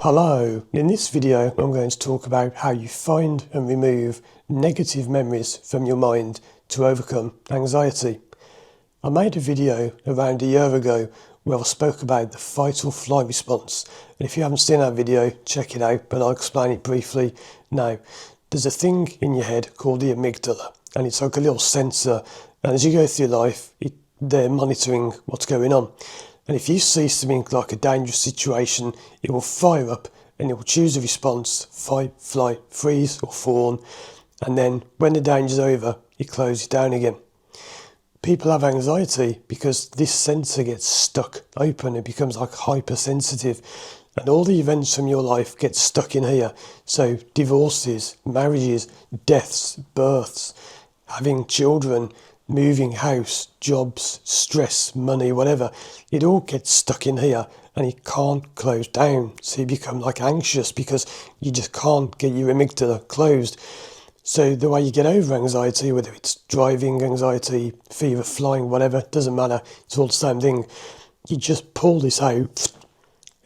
Hello, in this video I'm going to talk about how you find and remove negative memories from your mind to overcome anxiety. I made a video around a year ago where I spoke about the fight or flight response, and if you haven't seen that video, check it out, but I'll explain it briefly now. There's a thing in your head called the amygdala, and it's like a little sensor, and as you go through life, they're monitoring what's going on. And if you see something like a dangerous situation, it will fire up and it will choose a response: fight, flight, freeze or fawn. And then when the danger's over, it closes down again. People have anxiety because this sensor gets stuck open. It becomes like hypersensitive. And all the events from your life get stuck in here. So divorces, marriages, deaths, births, having children, moving house, jobs, stress, money, whatever, it all gets stuck in here and it can't close down. So you become like anxious because you just can't get your amygdala closed. So the way you get over anxiety, whether it's driving anxiety, fever, flying, whatever, doesn't matter, it's all the same thing. You just pull this out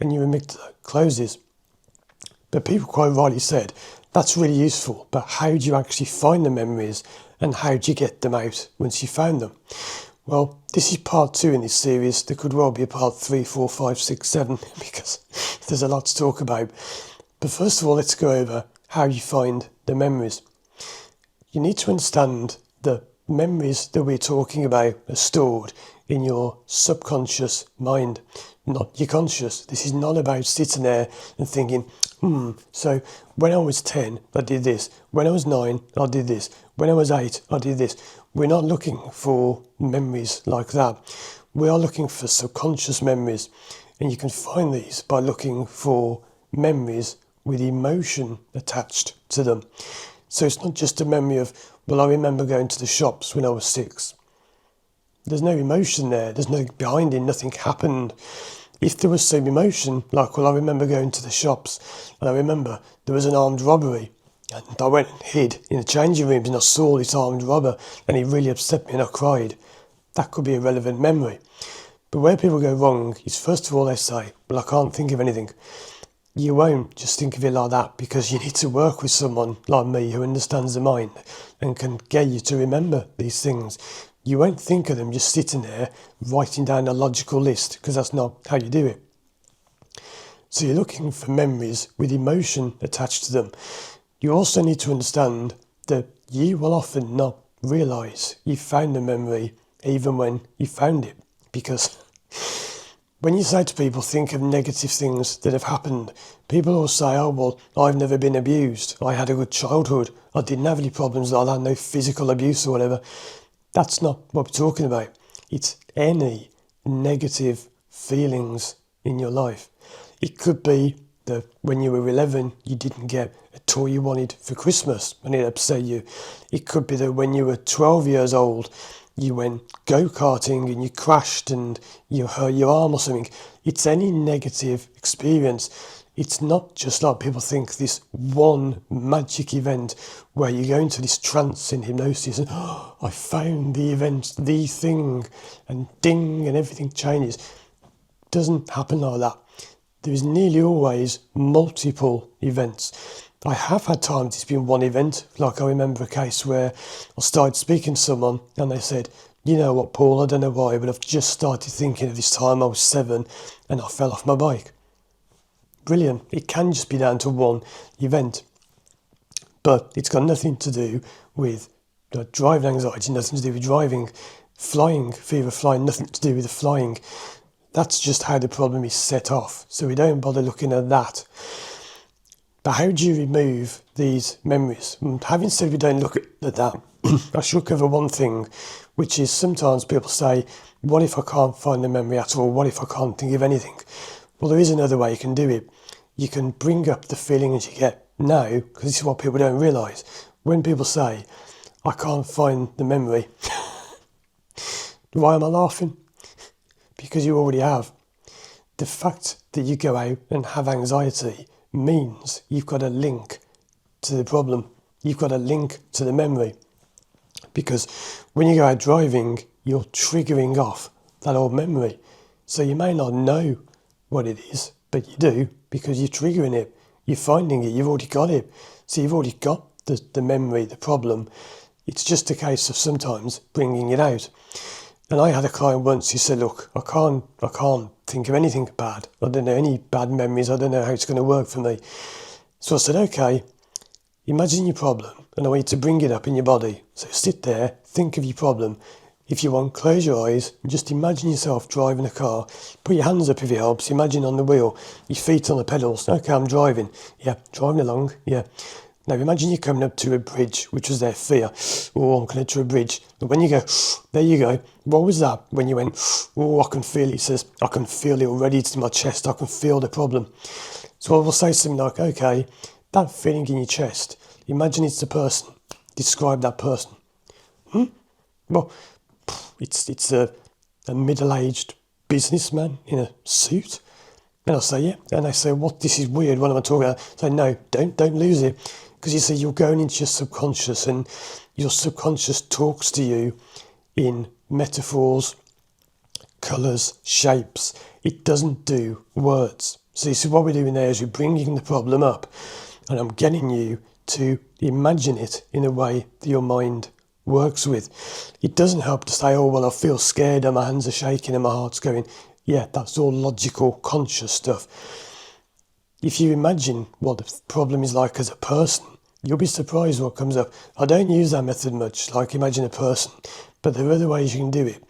and your amygdala closes. But people quite rightly said, that's really useful, but how do you actually find the memories and how do you get them out once you found them? Well, this is part 2 in this series. There could well be a part 3, 4, 5, 6, 7 because there's a lot to talk about. But first of all, let's go over how you find the memories. You need to understand the memories that we're talking about are stored in your subconscious mind, not your conscious. This is not about sitting there and thinking, so when I was 10, I did this. When I was 9, I did this. When I was 8, I did this. We're not looking for memories like that. We are looking for subconscious memories. And you can find these by looking for memories with emotion attached to them. So it's not just a memory of, well, I remember going to the shops when I was 6. There's no emotion there. There's nothing behind it. Nothing happened. If there was some emotion, like, well, I remember going to the shops and I remember there was an armed robbery and I went and hid in the changing rooms and I saw this armed robber and he really upset me and I cried. That could be a relevant memory. But where people go wrong is, first of all, they say, well, I can't think of anything. You won't just think of it like that because you need to work with someone like me who understands the mind and can get you to remember these things. You won't think of them just sitting there writing down a logical list because that's not how you do it. So you're looking for memories with emotion attached to them. You also need to understand that you will often not realise you found a memory even when you found it, because when you say to people, think of negative things that have happened, people will say, oh, well, I've never been abused. I had a good childhood. I didn't have any problems. I had no physical abuse or whatever. That's not what we're talking about. It's any negative feelings in your life. It could be that when you were 11, you didn't get a toy you wanted for Christmas and it upset you. It could be that when you were 12 years old, you went go-karting and you crashed and you hurt your arm or something. It's any negative experience. It's not just like people think, this one magic event where you go into this trance in hypnosis and, oh, I found the event, the thing, and ding, and everything changes. It doesn't happen like that. There is nearly always multiple events. I have had times it's been one event. Like I remember a case where I started speaking to someone and they said, you know what, Paul, I don't know why, but I've just started thinking of this time I was 7 and I fell off my bike. Brilliant. It can just be down to one event. But it's got nothing to do with driving anxiety, nothing to do with driving, flying, fear of flying, nothing to do with the flying. That's just how the problem is set off. So we don't bother looking at that. But how do you remove these memories? And having said we don't look at that, I should cover one thing, which is sometimes people say, what if I can't find the memory at all? What if I can't think of anything? Well, there is another way you can do it. You can bring up the feelings you get now, because this is what people don't realise. When people say, I can't find the memory, why am I laughing? Because you already have. The fact that you go out and have anxiety means you've got a link to the problem. You've got a link to the memory. Because when you go out driving, you're triggering off that old memory. So you may not know what it is, but you do. because you're triggering it. You're finding it. You've already got it. So you've already got the memory, the problem. It's just a case of sometimes bringing it out. And I had a client once who said, look, I can't think of anything bad. I don't know any bad memories. I don't know how it's going to work for me. So I said, okay, imagine your problem, and I want you to bring it up in your body. So sit there, think of your problem. If you want, close your eyes, and just imagine yourself driving a car. Put your hands up if it helps. Imagine on the wheel, your feet on the pedals. Okay, I'm driving. Yeah, driving along. Yeah. Now imagine you're coming up to a bridge, which was their fear. Oh, I'm coming up to a bridge. But when you go, there you go. What was that when you went, oh, I can feel it? He says, I can feel it already. It's in my chest. I can feel the problem. So I will say something like, okay, that feeling in your chest, imagine it's the person. Describe that person. Well, it's a middle-aged businessman in a suit. And I'll say, yeah. And they say, what, this is weird. What am I talking about? I say, no, don't lose it. Because you see, you're going into your subconscious, and your subconscious talks to you in metaphors, colours, shapes. It doesn't do words. So you see, what we're doing there is we're bringing the problem up, and I'm getting you to imagine it in a way that your mind works with. It doesn't help to say, oh, well, I feel scared and my hands are shaking and my heart's going. Yeah, that's all logical, conscious stuff. If you imagine what the problem is like as a person, you'll be surprised what comes up. I don't use that method much, like imagine a person, but there are other ways you can do it.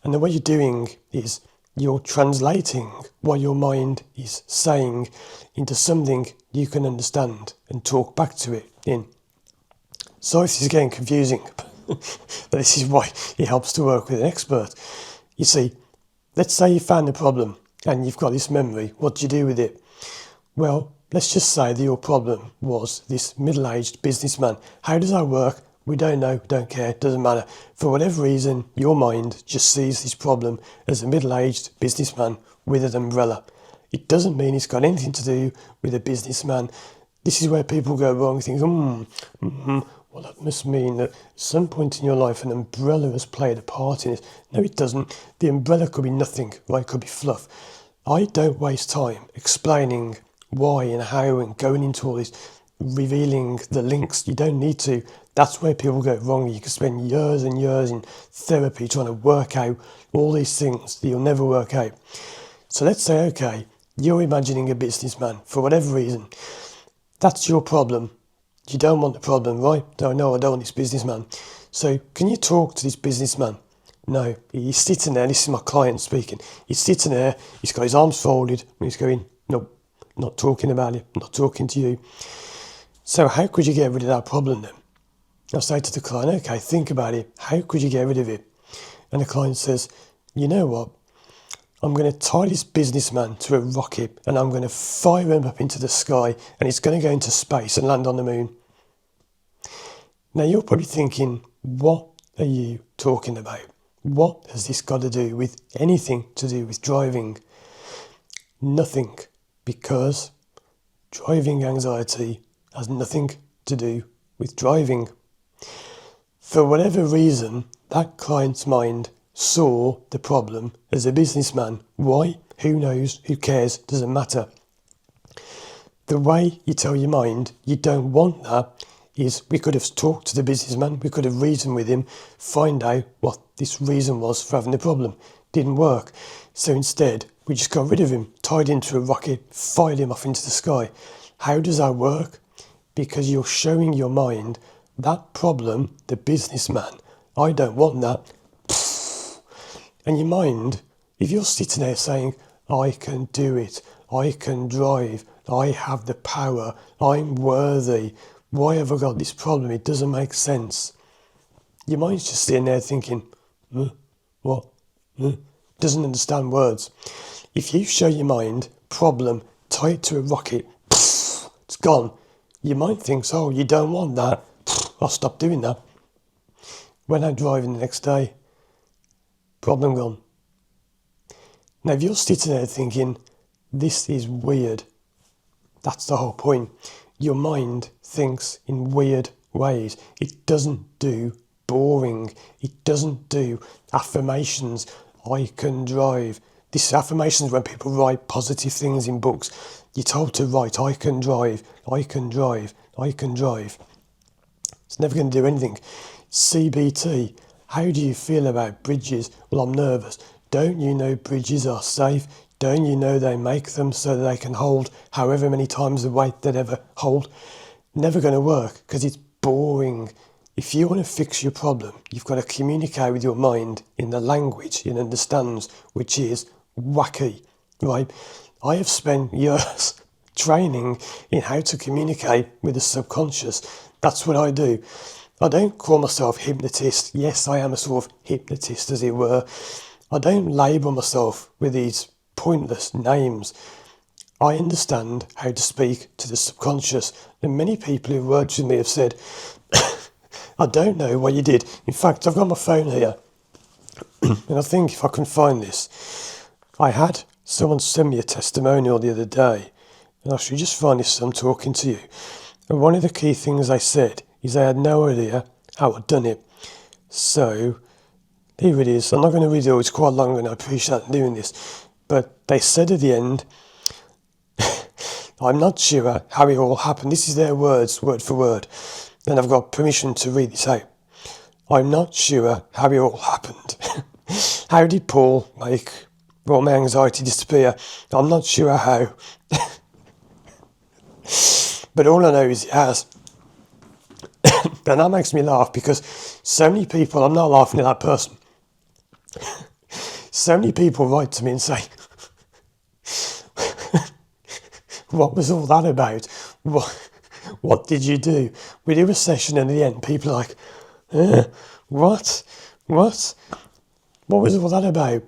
And the way you're doing is you're translating what your mind is saying into something you can understand and talk back to it in. So if this is getting confusing, this is why it helps to work with an expert. You see, let's say you found the problem and you've got this memory. What do you do with it? Well, let's just say that your problem was this middle-aged businessman. How does that work? We don't know, don't care, doesn't matter. For whatever reason, your mind just sees this problem as a middle-aged businessman with an umbrella. It doesn't mean it's got anything to do with a businessman. This is where people go wrong, think, well, that must mean that at some point in your life an umbrella has played a part in it. No, it doesn't. The umbrella could be nothing, right? It could be fluff. I don't waste time explaining why and how and going into all this, revealing the links. You don't need to. That's where people go wrong. You can spend years and years in therapy trying to work out all these things that you'll never work out. So let's say, okay, you're imagining a businessman for whatever reason. That's your problem. You don't want the problem, right? No, I don't want this businessman. So can you talk to this businessman? No, he's sitting there. This is my client speaking. He's sitting there. He's got his arms folded. And he's going, no, not talking about it. I'm not talking to you. So how could you get rid of that problem then? I'll say to the client, okay, think about it. How could you get rid of it? And the client says, you know what? I'm going to tie this businessman to a rocket and I'm going to fire him up into the sky and it's going to go into space and land on the moon. Now you're probably thinking, what are you talking about? What has this got to do with anything to do with driving? Nothing, because driving anxiety has nothing to do with driving. For whatever reason, that client's mind saw the problem as a businessman. Why? Who knows? Who cares? Doesn't matter. The way you tell your mind you don't want that is, we could have talked to the businessman, we could have reasoned with him, find out what this reason was for having the problem. Didn't work. So instead, we just got rid of him, tied him to a rocket, fired him off into the sky. How does that work? Because you're showing your mind that problem, the businessman, I don't want that. And your mind, if you're sitting there saying, I can do it, I can drive, I have the power, I'm worthy, why have I got this problem? It doesn't make sense. Your mind's just sitting there thinking, what? Doesn't understand words. If you show your mind problem, tie it to a rocket, it's gone. Your mind thinks, oh, you don't want that. I'll stop doing that. When I'm driving the next day, problem gone. Now, if you're sitting there thinking, this is weird, that's the whole point. Your mind thinks in weird ways. It doesn't do boring. It doesn't do affirmations. I can drive. This affirmations when people write positive things in books. You're told to write, I can drive, I can drive, I can drive. It's never going to do anything. CBT, how do you feel about bridges? Well, I'm nervous. Don't you know bridges are safe? Don't you know they make them so that they can hold however many times the weight they'd ever hold? Never going to work because it's boring. If you want to fix your problem, you've got to communicate with your mind in the language it understands, which is wacky, right? I have spent years training in how to communicate with the subconscious. That's what I do. I don't call myself hypnotist. Yes, I am a sort of hypnotist, as it were. I don't label myself with these pointless names. I understand how to speak to the subconscious. And many people who've worked with me have said, I don't know what you did. In fact, I've got my phone here. And I think if I can find this, I had someone send me a testimonial the other day. And I should just find this as I'm talking to you. And one of the key things they said is they had no idea how I'd done it. So, here it is. I'm not going to read it all. It's quite long and I appreciate doing this. But they said at the end, I'm not sure how it all happened. This is their words, word for word. And I've got permission to read this out. I'm not sure how it all happened. How did Paul make all my anxiety disappear? I'm not sure how. But all I know is it has. And that makes me laugh because so many people, I'm not laughing at that person. So many people write to me and say, what was all that about? What did you do? We do a session and at the end people are like, what? What was all that about?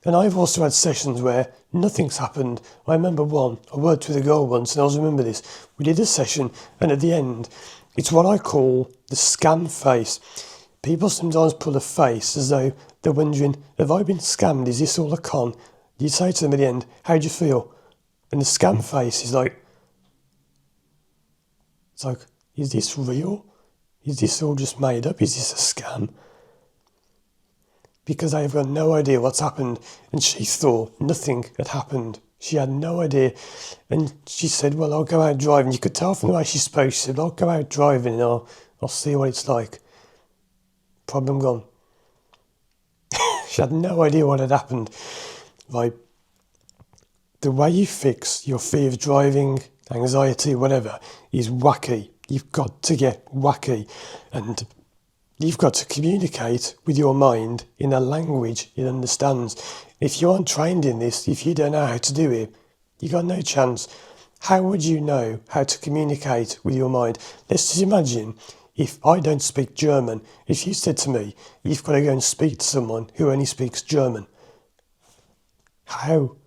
And I've also had sessions where nothing's happened. I remember one, I worked with a girl once and I remember this. We did a session and at the end, it's what I call the scam face. People sometimes pull a face as though they're wondering, have I been scammed? Is this all a con? You say to them at the end, how do you feel? And the scam face is like, it's like, is this real? Is this all just made up? Is this a scam? Because I have got no idea what's happened. And she thought nothing had happened. She had no idea. And she said, well, I'll go out driving. You could tell from the way she spoke. She said, I'll go out driving and I'll see what it's like. Problem gone. She had no idea what had happened. Right. The way you fix your fear of driving, anxiety, whatever, is wacky. You've got to get wacky. And you've got to communicate with your mind in a language it understands. If you aren't trained in this, if you don't know how to do it, you got no chance. How would you know how to communicate with your mind? Let's just imagine if I don't speak German, if you said to me, you've got to go and speak to someone who only speaks German. How?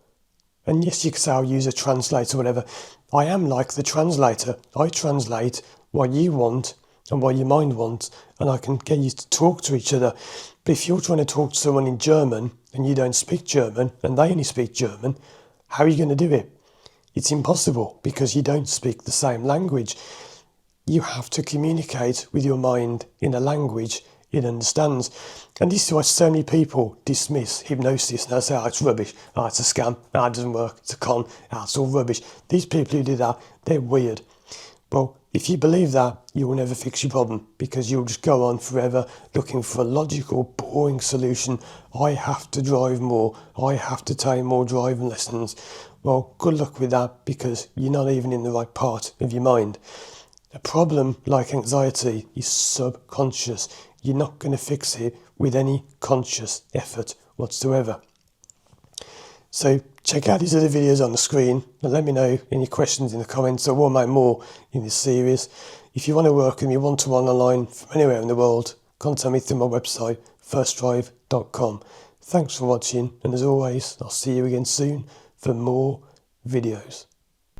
And yes, you could say I'll use a translator or whatever. I am like the translator. I translate what you want and what your mind wants, and I can get you to talk to each other. But if you're trying to talk to someone in German and you don't speak German and they only speak German, how are you going to do it? It's impossible because you don't speak the same language. You have to communicate with your mind in a language it understands. And this is why so many people dismiss hypnosis and they say, oh, it's rubbish, oh, it's a scam, oh, it doesn't work, it's a con, oh, it's all rubbish. These people who do that, they're weird. Well, if you believe that, you will never fix your problem because you'll just go on forever looking for a logical, boring solution. I have to drive more. I have to take more driving lessons. Well, good luck with that because you're not even in the right part of your mind. A problem like anxiety is subconscious. You're not going to fix it with any conscious effort whatsoever. So check out these other videos on the screen and let me know any questions in the comments. I will make more in this series. If you want to work with me one-to-one online from anywhere in the world, contact me through my website, firstdrive.com. Thanks for watching, and as always, I'll see you again soon for more videos.